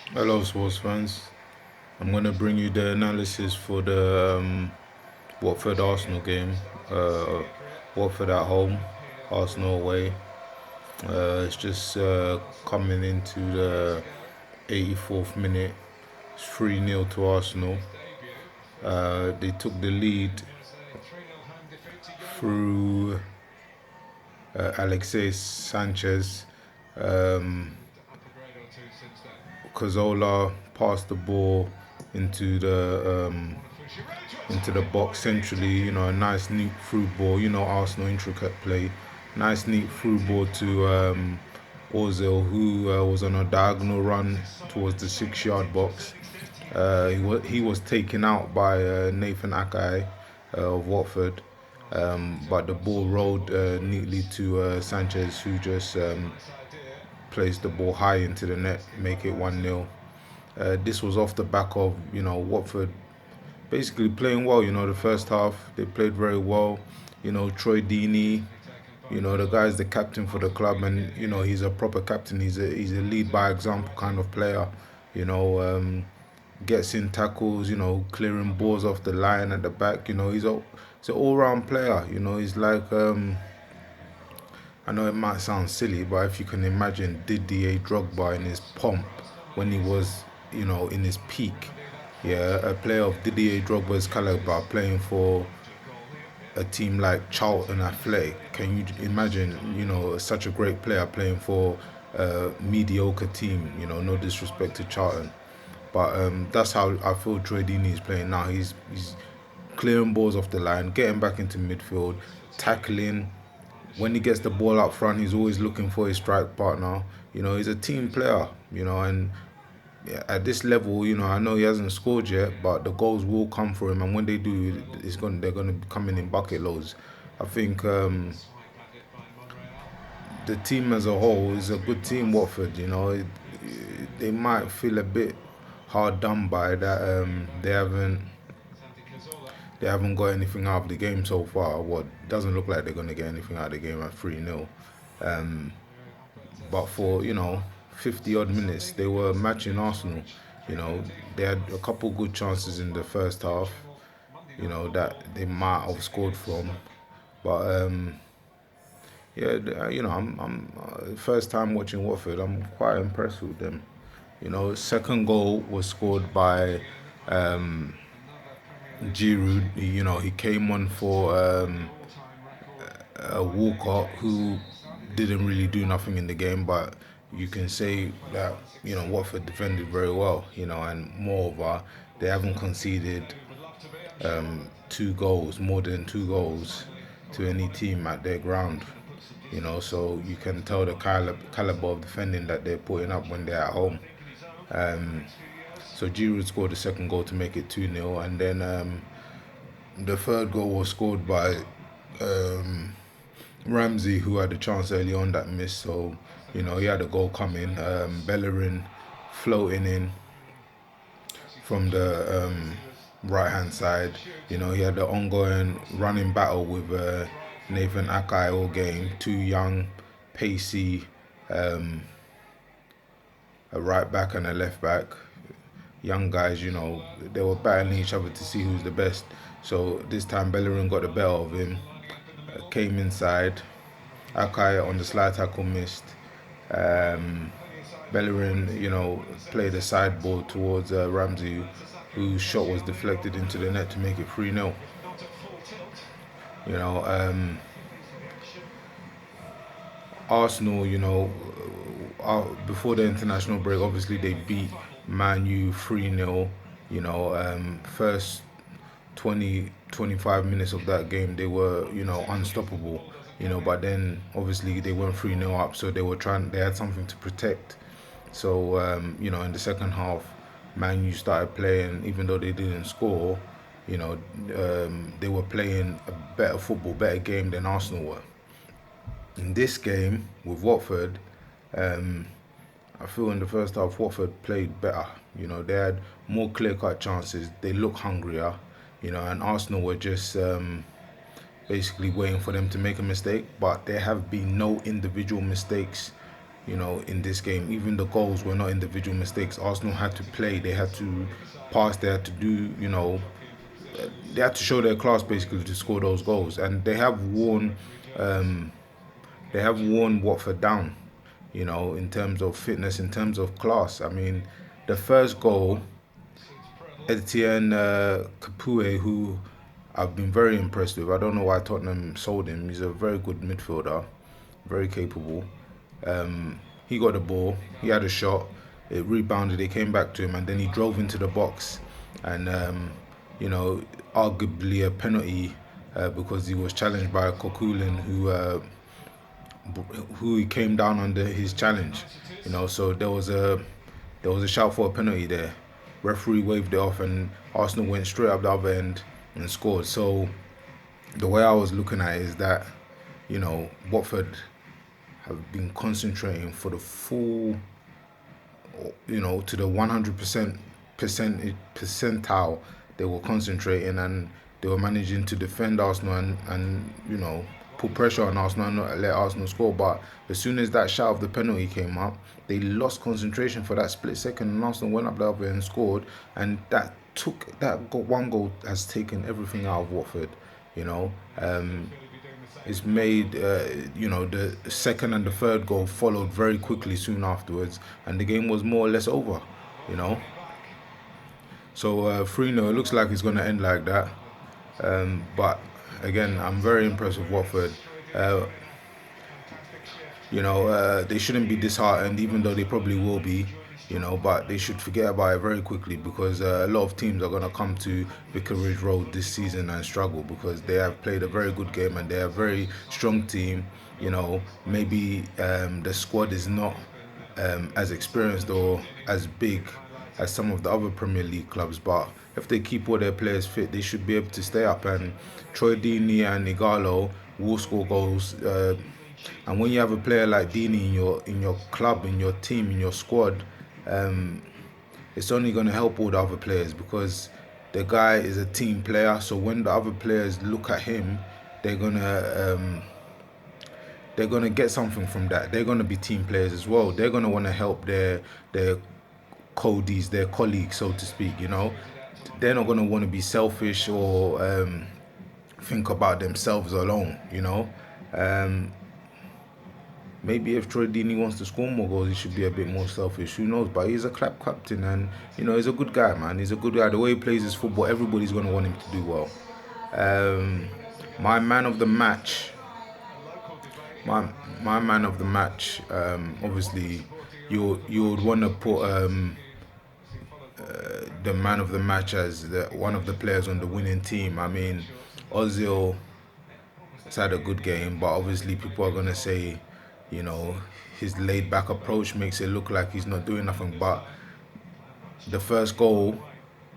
Hello, sports fans. I'm going to bring you the analysis for the Watford Arsenal game. Uh, Watford at home, Arsenal away. It's just coming into the 84th minute. It's 3-0 to Arsenal. They took the lead through Alexis Sanchez. Um, Cazorla passed the ball into the box centrally. A nice neat through ball. Arsenal intricate play. Nice neat through ball to Ozil, who was on a diagonal run towards the 6 yard box. He was taken out by Nathan Akai of Watford, but the ball rolled neatly to Sanchez, who just placed the ball high into the net, make it 1-0. This was off the back of Watford basically playing well. The first half they played very well. Troy Deeney, the guy's the captain for the club, and he's a proper captain. He's a lead by example kind of player. You know, um, Gets in tackles. Clearing balls off the line at the back. He's an all round player. He's like I know it might sound silly, but if you can imagine Didier Drogba in his pomp when he was, in his peak, yeah, a player of Didier Drogba's caliber playing for a team like Charlton Athletic. Can you imagine, such a great player playing for a mediocre team? No disrespect to Charlton, but that's how I feel Troy Deeney is playing now. He's clearing balls off the line, getting back into midfield, tackling. When he gets the ball up front, he's always looking for his strike partner. He's a team player. And yeah, at this level, I know he hasn't scored yet, but the goals will come for him, and when they do, they're gonna be coming in bucket loads. I think the team as a whole is a good team. Watford, they might feel a bit hard done by that. They haven't got anything out of the game so far. What doesn't look like they're gonna get anything out of the game at 3-0. Um, but for 50 odd minutes, they were matching Arsenal. They had a couple good chances in the first half. That they might have scored from, but yeah, I'm first time watching Watford. I'm quite impressed with them. Second goal was scored by Giroud. He came on for Walcott, who didn't really do nothing in the game, but you can say that Watford defended very well. And moreover, they haven't conceded two goals, more than two goals, to any team at their ground. So you can tell the caliber of defending that they're putting up when they're at home. Um, so Giroud scored the second goal to make it 2-0, and then the third goal was scored by um, Ramsey, who had a chance early on that missed. So he had a goal coming. Bellerin floating in from the right hand side. He had the ongoing running battle with Nathan Akai all game. Two young, pacey, a right back and a left back. Young guys, they were battling each other to see who's the best. So this time Bellerin got the better of him, came inside. Akai on the slide tackle missed. Um, Bellerin, played a side ball towards Ramsey, whose shot was deflected into the net to make it 3-0. You know, um, Arsenal, before the international break, obviously they beat Man U 3-0. First 20-25 minutes of that game, they were, unstoppable. But then obviously they went 3-0 up, so they had something to protect. So, in the second half, Man U started playing, even though they didn't score, they were playing a better football, better game than Arsenal were. In this game with Watford, um, I feel in the first half Watford played better. They had more clear-cut chances. They looked hungrier. And Arsenal were just basically waiting for them to make a mistake. But there have been no individual mistakes in this game. Even the goals were not individual mistakes. Arsenal had to play. They had to pass. They had to do, they had to show their class basically to score those goals. And they have worn Watford down, in terms of fitness, in terms of class. I mean, the first goal, Etienne Capoue, who I've been very impressed with. I don't know why Tottenham sold him. He's a very good midfielder, very capable. He got the ball, he had a shot, it rebounded, it came back to him, and then he drove into the box. And, arguably a penalty because he was challenged by Kokulin, who he came down under his challenge. So there was a shout for a penalty there. Referee waved it off, and Arsenal went straight up the other end and scored. So the way I was looking at it is that, Watford have been concentrating for the full, to the 100% percentile. They were concentrating, and they were managing to defend Arsenal and put pressure on Arsenal and not let Arsenal score. But as soon as that shout of the penalty came up, they lost concentration for that split second, and Arsenal went up the other and scored. And that one goal has taken everything out of Watford. It's made the second and the third goal followed very quickly soon afterwards, and the game was more or less over. You know, so 3-0. It looks like it's going to end like that. But again, I'm very impressed with Watford. Uh, they shouldn't be disheartened, even though they probably will be. But they should forget about it very quickly, because a lot of teams are going to come to Vicarage Road this season and struggle, because they have played a very good game and they're a very strong team. Maybe the squad is not as experienced or as big as some of the other Premier League clubs, but if they keep all their players fit, they should be able to stay up. And Troy Deeney and Igalo will score goals. And when you have a player like Deeney in your club, in your team, in your squad, it's only going to help all the other players, because the guy is a team player. So when the other players look at him, they're gonna get something from that. They're gonna be team players as well. They're gonna want to help their Cody's, their colleagues, so to speak. They're not gonna want to be selfish or think about themselves alone. Maybe if Troy Deeney wants to score more goals, he should be a bit more selfish. Who knows? But he's a club captain, and he's a good guy, man. He's a good guy. The way he plays his football, everybody's gonna want him to do well. My man of the match. My man of the match. Obviously, you would want to put the man of the match as one of the players on the winning team. I mean, Ozil has had a good game, but obviously people are gonna say, his laid-back approach makes it look like he's not doing nothing. But the first goal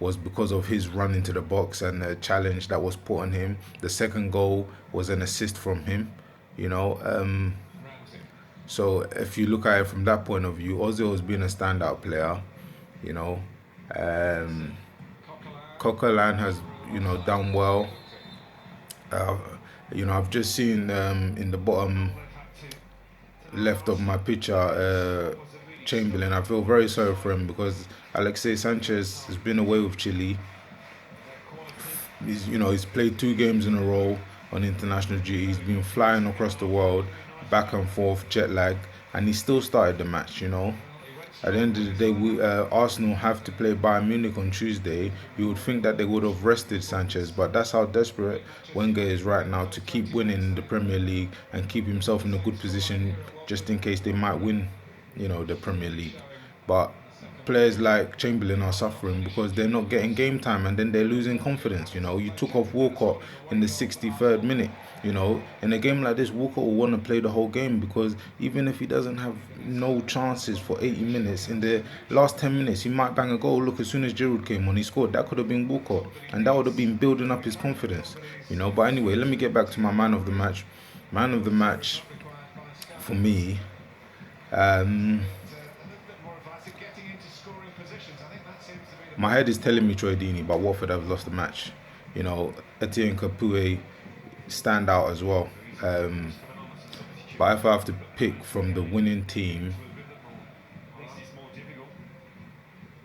was because of his run into the box and the challenge that was put on him. The second goal was an assist from him. So if you look at it from that point of view, Ozil has been a standout player. Coquelin has done well. I've just seen in the bottom left of my picture, Chamberlain. I feel very sorry for him, because Alexis Sanchez has been away with Chile. He's played 2 games in a row on international duty. He's been flying across the world, back and forth, jet lag, and he still started the match. At the end of the day, Arsenal have to play Bayern Munich on Tuesday. You would think that they would have rested Sanchez, but that's how desperate Wenger is right now to keep winning in the Premier League and keep himself in a good position just in case they might win, the Premier League. But players like Chamberlain are suffering because they're not getting game time, and then they're losing confidence. You took off Walcott in the 63rd minute. In a game like this, Walcott will want to play the whole game, because even if he doesn't have no chances for 80 minutes, in the last 10 minutes he might bang a goal. Look, as soon as Giroud came on, he scored. That could have been Walcott, and that would have been building up his confidence. But anyway, let me get back to my man of the match. Man of the match for me, my head is telling me Troy Deeney, but Watford have lost the match. Etienne Capoue stand out as well. But if I have to pick from the winning team,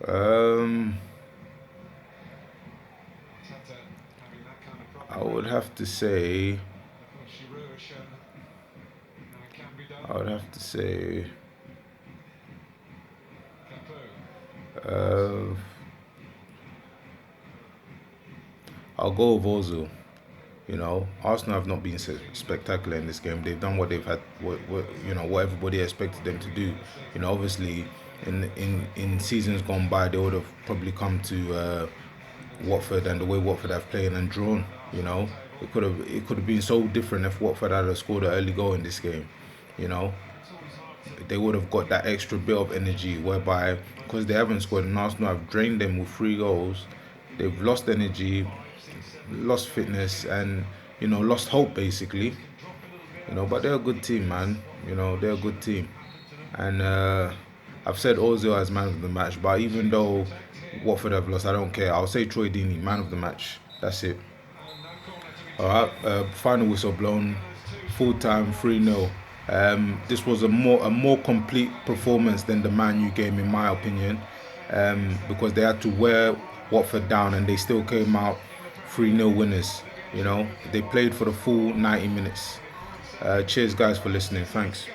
um, I would have to say, I would have to say, uh, I'll go with Ozil. Arsenal have not been spectacular in this game. They've done what they've had, what everybody expected them to do. Obviously, in seasons gone by, they would have probably come to Watford and the way Watford have played and drawn. It could have been so different if Watford had scored an early goal in this game. You know, they would have got that extra bit of energy whereby because they haven't scored and Arsenal have drained them with 3 goals. They've lost energy, lost fitness, and lost hope basically. But they're a good team, man. They're a good team, and I've said Ozil as man of the match. But even though Watford have lost, I don't care. I'll say Troy Deeney, man of the match. That's it. All right. Final whistle blown. Full time 3-0. This was a more complete performance than the Man U game, in my opinion, because they had to wear Watford down and they still came out 3-0 winners. They played for the full 90 minutes. Cheers, guys, for listening. Thanks.